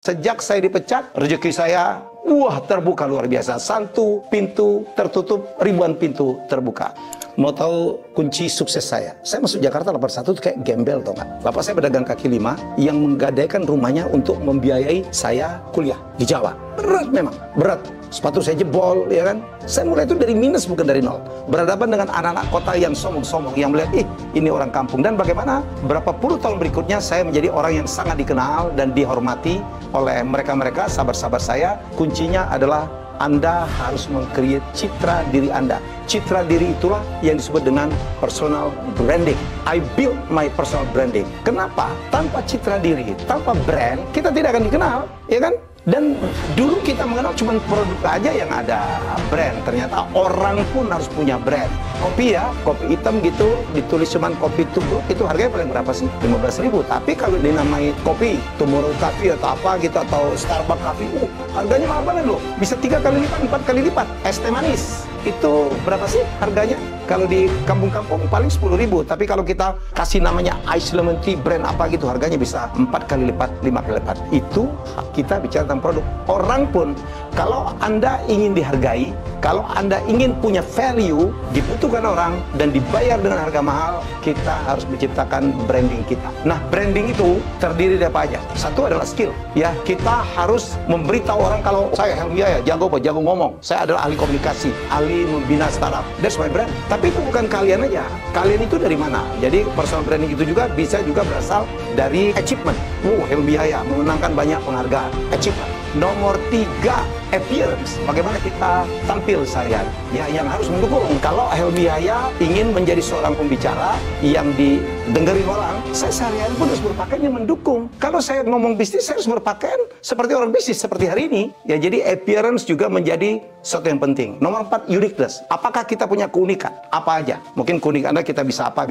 Sejak saya dipecat, rezeki saya, terbuka luar biasa. Satu pintu tertutup, ribuan pintu terbuka. Mau tahu kunci sukses saya? Saya masuk Jakarta 81 itu kayak gembel, tau nggak? Bapak saya pedagang kaki lima yang menggadaikan rumahnya untuk membiayai saya kuliah di Jawa. Berat memang, berat. Sepatu saya jebol, ya kan? Saya mulai itu dari minus, bukan dari nol. Berhadapan dengan anak-anak kota yang sombong-sombong, yang melihat, ini orang kampung. Dan bagaimana berapa puluh tahun berikutnya saya menjadi orang yang sangat dikenal dan dihormati oleh mereka-mereka, sahabat-sahabat saya. Kuncinya adalah Anda harus meng-create citra diri Anda. Citra diri itulah yang disebut dengan personal branding. I build my personal branding. Kenapa? Tanpa citra diri, tanpa brand, kita tidak akan dikenal, ya kan? Dan dulu kita mengenal cuma produk aja yang ada brand. Ternyata orang pun harus punya brand. Kopi ya, kopi hitam gitu, ditulis cuma kopi tubruk, itu harganya paling berapa sih? 15.000. Tapi kalau dinamai kopi, Tomorrow Coffee atau apa gitu, atau Starbucks Coffee, harganya mahal banget loh. Bisa 3 kali lipat, 4 kali lipat. Es teh manis, itu berapa sih harganya? Kalau di kampung-kampung paling 10.000. Tapi kalau kita kasih namanya Ice Lemon Tea brand apa gitu, harganya bisa 4 kali lipat, 5 kali lipat. Itu kita bicara tentang produk. Orang pun, kalau Anda ingin dihargai, kalau Anda ingin punya value, dibutuhkan orang, dan dibayar dengan harga mahal, kita harus menciptakan branding kita. Nah, branding itu terdiri dari apa aja? Satu adalah skill. Ya, kita harus memberitahu orang kalau saya Helmiah ya, jago ngomong. Saya adalah ahli komunikasi, ahli membina startup. That's my brand. Tapi itu bukan kalian aja. Kalian itu dari mana? Jadi personal branding itu juga bisa juga berasal dari achievement. Helmiah ya, memenangkan banyak penghargaan. Achievement. Nomor 3, appearance. Bagaimana kita tampil seharian. Ya, yang harus mendukung. Kalau Helmi Yahya ingin menjadi seorang pembicara yang didengarin orang, saya seharian pun harus berpakaian yang mendukung. Kalau saya ngomong bisnis, saya harus berpakaian seperti orang bisnis seperti hari ini. Ya, jadi appearance juga menjadi sesuatu yang penting. Nomor 4, uniqueness. Apakah kita punya keunikan? Apa aja? Mungkin keunikan Anda kita bisa apa.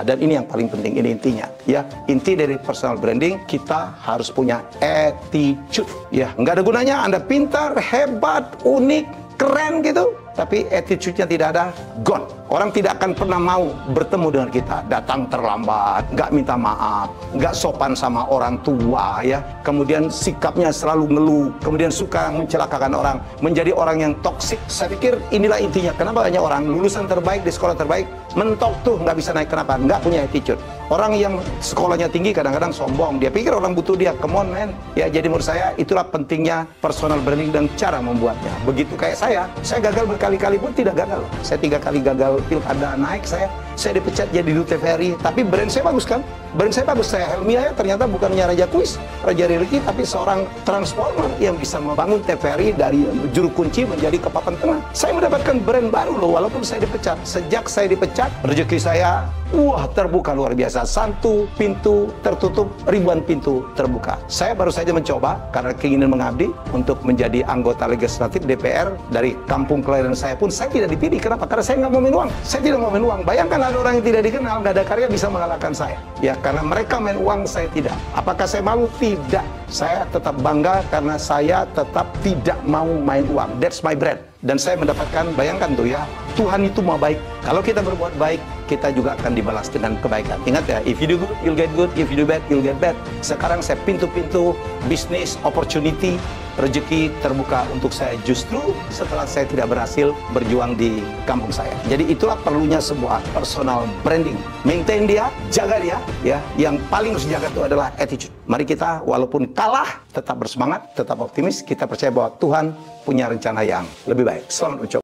Dan ini yang paling penting, ini intinya. Ya, inti dari personal branding, kita harus punya attitude. Ya, nggak ada gunanya Anda pintar, hebat, unik, keren gitu, tapi attitude-nya tidak ada, gone. Orang tidak akan pernah mau bertemu dengan kita. Datang terlambat, nggak minta maaf, nggak sopan sama orang tua, ya. Kemudian sikapnya selalu ngeluh, kemudian suka mencelakakan orang, menjadi orang yang toksik. Saya pikir inilah intinya. Kenapa banyak orang lulusan terbaik di sekolah terbaik mentok tuh nggak bisa naik, kenapa? Nggak punya attitude. Orang yang sekolahnya tinggi kadang-kadang sombong. Dia pikir orang butuh dia. Come on man. Ya, jadi menurut saya itulah pentingnya personal branding dan cara membuatnya. Begitu kayak saya gagal berkali-kali pun tidak gagal. Saya 3 kali gagal pilkada naik, saya dipecat jadi Duta TVRI. Tapi brand saya bagus kan? Brand saya bagus. Saya Helmi Yahya ternyata bukannya Raja Kuis, Raja Religi, tapi seorang transformer yang bisa membangun TVRI dari juru kunci menjadi ke papan tengah. Saya mendapatkan brand baru loh, walaupun saya dipecat. Sejak saya dipecat, rezeki saya terbuka luar biasa. Satu pintu tertutup, ribuan pintu terbuka. Saya baru saja mencoba karena keinginan mengabdi untuk menjadi anggota legislatif DPR dari kampung kelahiran saya pun saya tidak dipilih. Kenapa? Karena saya nggak mau main uang. Saya tidak mau main uang. Bayangkan ada orang yang tidak dikenal, nggak ada karya bisa mengalahkan saya. Ya, karena mereka main uang, saya tidak. Apakah saya malu? Tidak. Saya tetap bangga karena saya tetap tidak mau main uang. That's my brand. Dan saya mendapatkan, bayangkan tuh ya, Tuhan itu mau baik. Kalau kita berbuat baik, kita juga akan dibalas dengan kebaikan. Ingat ya, if you do good, you'll get good. If you do bad, you'll get bad. Sekarang saya pintu-pintu bisnis, opportunity, rezeki terbuka untuk saya justru setelah saya tidak berhasil berjuang di kampung saya. Jadi itulah perlunya sebuah personal branding. Maintain dia, jaga dia, ya. Yang paling harus dijaga itu adalah attitude. Mari kita walaupun kalah tetap bersemangat, tetap optimis. Kita percaya bahwa Tuhan punya rencana yang lebih baik. Selamat mencoba.